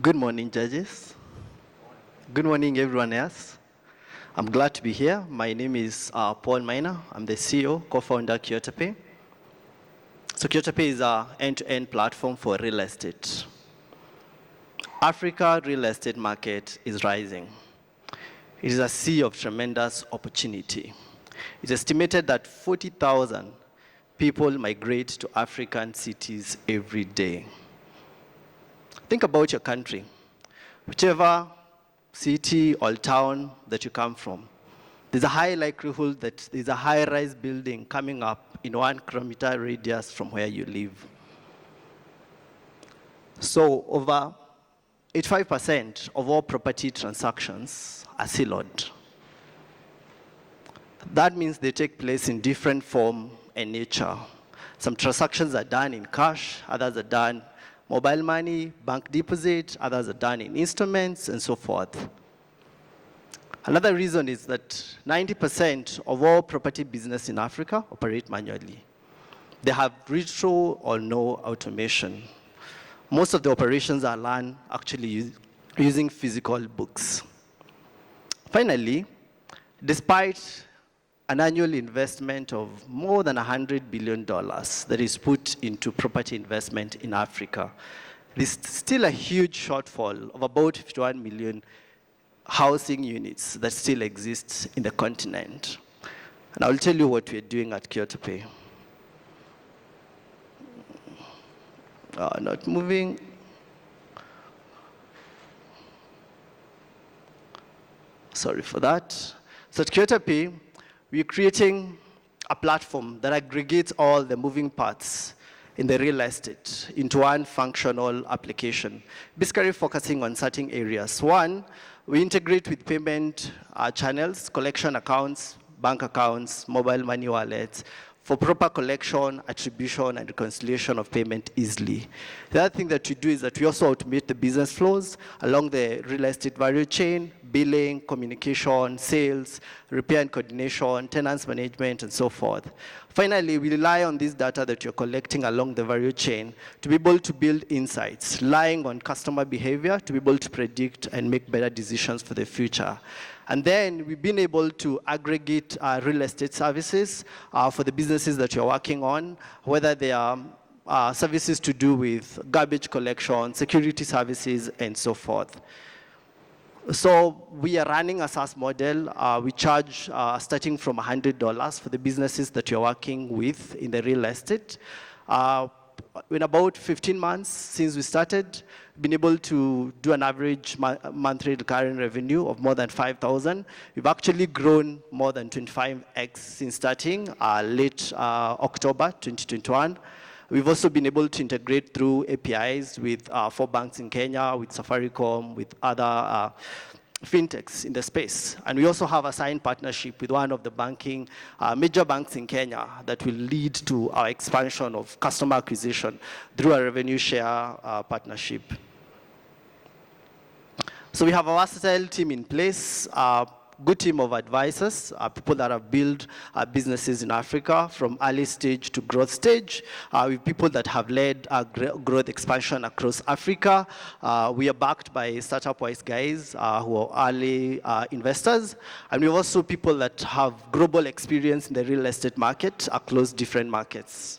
Good morning, judges. Good morning, everyone else. I'm glad to be here. My name is Paul Maina. I'm the CEO, co-founder Kiotapay. So Kiotapay is an end-to-end platform for real estate. Africa real estate market is rising. It is a sea of tremendous opportunity. It's estimated that 40,000 people migrate to African cities every day. Think about your country. Whichever city or town that you come from, there's a high likelihood that there's a high-rise building coming up in 1 kilometer radius from where you live. So over 85% of all property transactions are siloed. That means they take place in different form and nature. Some transactions are done in cash, others are done mobile money, bank deposit, others are done in instruments, and so forth. Another reason is that 90% of all property business in Africa operate manually. They have little or no automation. Most of the operations are run actually using physical books. Finally, despite an annual investment of more than $100 billion that is put into property investment in Africa, there's still a huge shortfall of about 51 million housing units that still exist in the continent. And I'll tell you what we're doing at Kiotapay. Not moving. Sorry for that. So at Kiotapay, we're creating a platform that aggregates all the moving parts in the real estate into one functional application, basically focusing on certain areas. One, we integrate with payment channels, collection accounts, bank accounts, mobile money wallets, for proper collection, attribution, and reconciliation of payment easily. The other thing that we do is that we also automate the business flows along the real estate value chain, billing, communication, sales, repair and coordination, tenants management, and so forth. Finally, we rely on this data that you're collecting along the value chain to be able to build insights, relying on customer behavior to be able to predict and make better decisions for the future. And then we've been able to aggregate real estate services for the businesses that you're working on, whether they are services to do with garbage collection, security services, and so forth. So we are running a SaaS model. We charge starting from $100 for the businesses that you're working with in the real estate. In about 15 months since we started, we've been able to do an average monthly recurring revenue of more than 5,000. We've actually grown more than 25x since starting late October 2021. We've also been able to integrate through APIs with 4 banks in Kenya, with Safaricom, with other fintechs in the space. And we also have a signed partnership with one of the major banks in Kenya that will lead to our expansion of customer acquisition through a revenue share partnership. So we have a versatile team in place, good team of advisors, people that have built businesses in Africa from early stage to growth stage. With people that have led growth expansion across Africa. We are backed by startup-wise guys who are early investors. And we have also people that have global experience in the real estate market across different markets.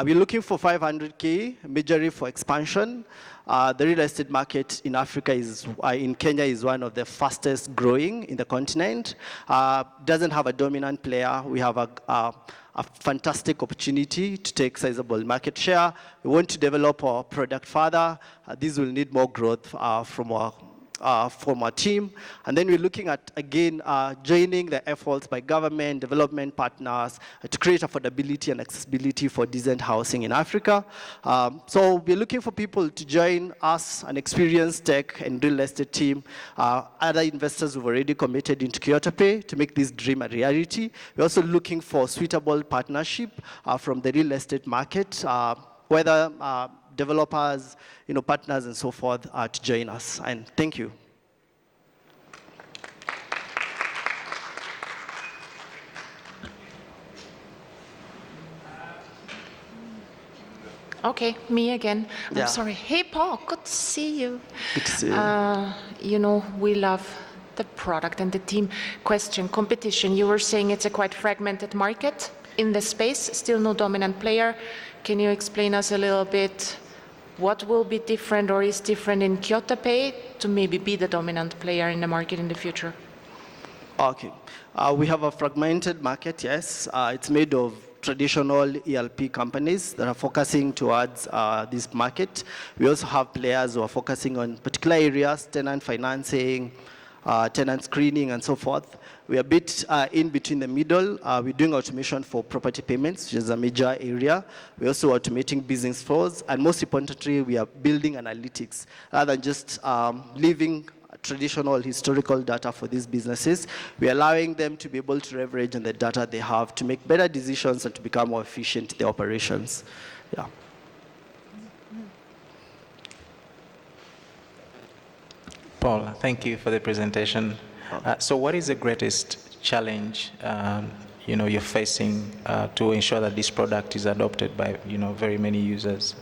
We're looking for 500K, majorly for expansion. The real estate market in Africa in Kenya is one of the fastest growing in the continent. Doesn't have a dominant player. We have a fantastic opportunity to take sizable market share. We want to develop our product further. This will need more growth from our team. And then we're looking at, again, joining the efforts by government, development partners to create affordability and accessibility for decent housing in Africa. So we're looking for people to join us, an experienced tech and real estate team. Other investors who've already committed into Kiotapay to make this dream a reality. We're also looking for suitable partnership from the real estate market, whether developers, partners, and so forth to join us. And thank you. Okay, me again. Yeah. I'm sorry. Hey, Paul, good to see you. Good to see you. You know, we love the product and the team. Question, competition. You were saying it's a quite fragmented market in the space, still no dominant player. Can you explain us a little bit what will be different or is different in Kiotapay to maybe be the dominant player in the market in the future? Okay. We have a fragmented market, yes. It's made of traditional ELP companies that are focusing towards this market. We also have players who are focusing on particular areas, tenant financing, tenant screening, and so forth. We are a bit in between the middle. We're doing automation for property payments, which is a major area. We're also automating business flows. And most importantly, we are building analytics rather than just leaving traditional historical data for these businesses. We're allowing them to be able to leverage on the data they have to make better decisions and to become more efficient in their operations. Yeah. Paul, thank you for the presentation. So what is the greatest challenge you're facing to ensure that this product is adopted by very many users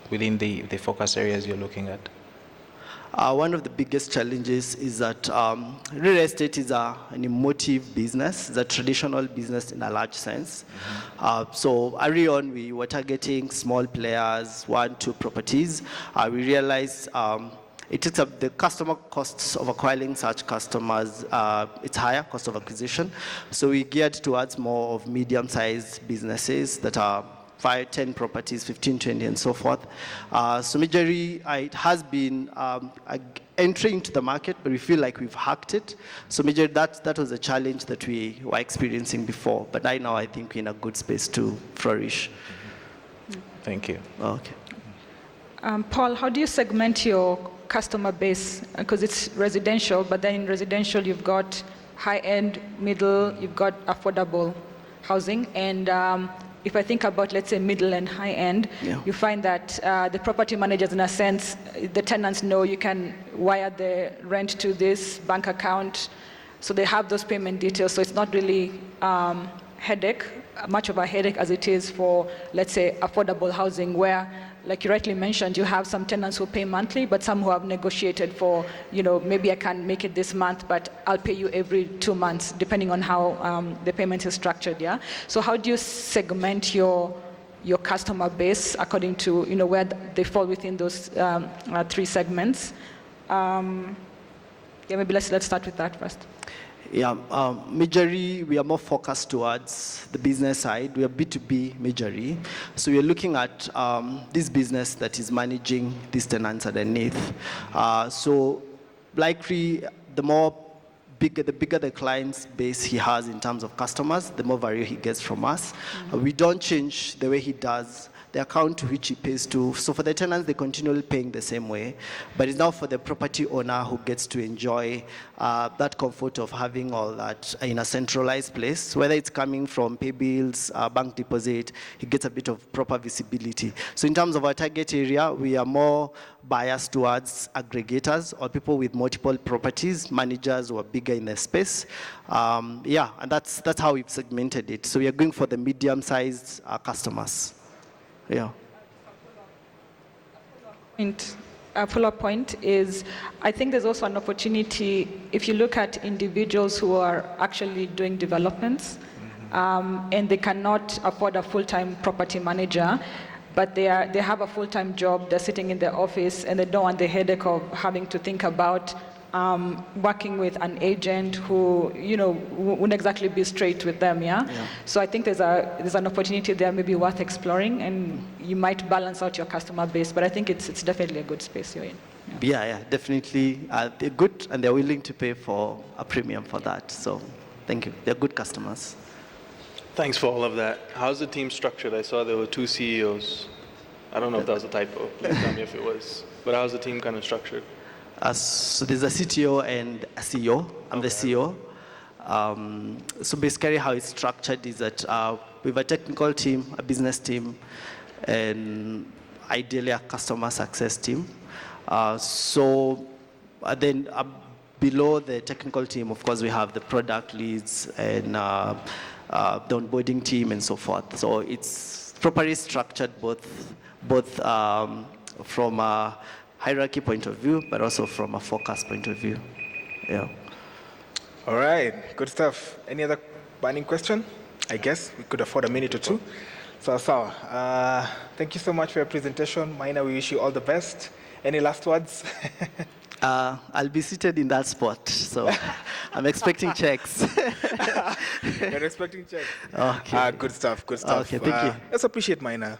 within the focus areas you're looking at? One of the biggest challenges is that real estate is an emotive business. It's a traditional business in a large sense. So early on, we were targeting small players, 1-2 properties. We realized it takes up the customer costs of acquiring such customers. It's higher cost of acquisition. So we geared towards more of medium-sized businesses that are 5, 10 properties, 15, 20, and so forth. So majorly, it has been entering into the market, but we feel like we've hacked it. So majorly, that was a challenge that we were experiencing before. But right now, I think we're in a good space to flourish. Thank you. Okay. Paul, how do you segment your customer base? Because it's residential, but then in residential, you've got high-end, middle, you've got affordable housing. And if I think about, let's say, middle and high end, you find that the property managers, in a sense, the tenants know you can wire the rent to this bank account. So they have those payment details. So it's not really much of a headache as it is for, let's say, affordable housing, where, like you rightly mentioned, you have some tenants who pay monthly, but some who have negotiated for, maybe I can't make it this month, but I'll pay you every 2 months, depending on how the payment is structured, yeah? So how do you segment your customer base according to, where they fall within those 3 segments? Maybe let's start with that first. Yeah, majorly, we are more focused towards the business side. We are B2B majorly. So we are looking at this business that is managing these tenants underneath. So likely, the bigger the client's base he has in terms of customers, the more value he gets from us. We don't change the way he does the account to which he pays to. So for the tenants, they continue paying the same way. But it's now for the property owner who gets to enjoy that comfort of having all that in a centralized place. Whether it's coming from pay bills, bank deposit, he gets a bit of proper visibility. So in terms of our target area, we are more biased towards aggregators or people with multiple properties, managers who are bigger in the space. And that's how we've segmented it. So we are going for the medium-sized customers. Yeah. A follow-up point is, I think there's also an opportunity if you look at individuals who are actually doing developments, and they cannot afford a full-time property manager, but they have a full-time job, they're sitting in their office, and they don't want the headache of having to think about working with an agent who, wouldn't exactly be straight with them, yeah? So I think there's an opportunity there maybe worth exploring, and you might balance out your customer base, but I think it's definitely a good space you're in. Yeah, definitely. They're good, and they're willing to pay for a premium for that. So thank you. They're good customers. Thanks for all of that. How's the team structured? I saw there were 2 CEOs. I don't know if that was a typo. Please tell me if it was. But how's the team kind of structured? So there's a CTO and a CEO. I'm the CEO. So basically how it's structured is that we have a technical team, a business team, and ideally a customer success team. Then below the technical team, of course, we have the product leads and the onboarding team and so forth. So it's properly structured both from a hierarchy point of view, but also from a forecast point of view. Yeah. All right, good stuff. Any other burning question? I guess we could afford a minute or two. So, thank you so much for your presentation. Maina, we wish you all the best. Any last words? I'll be seated in that spot, so I'm expecting checks. You're expecting checks? Okay. Good stuff, good stuff. Okay, thank you. Let's appreciate Maina.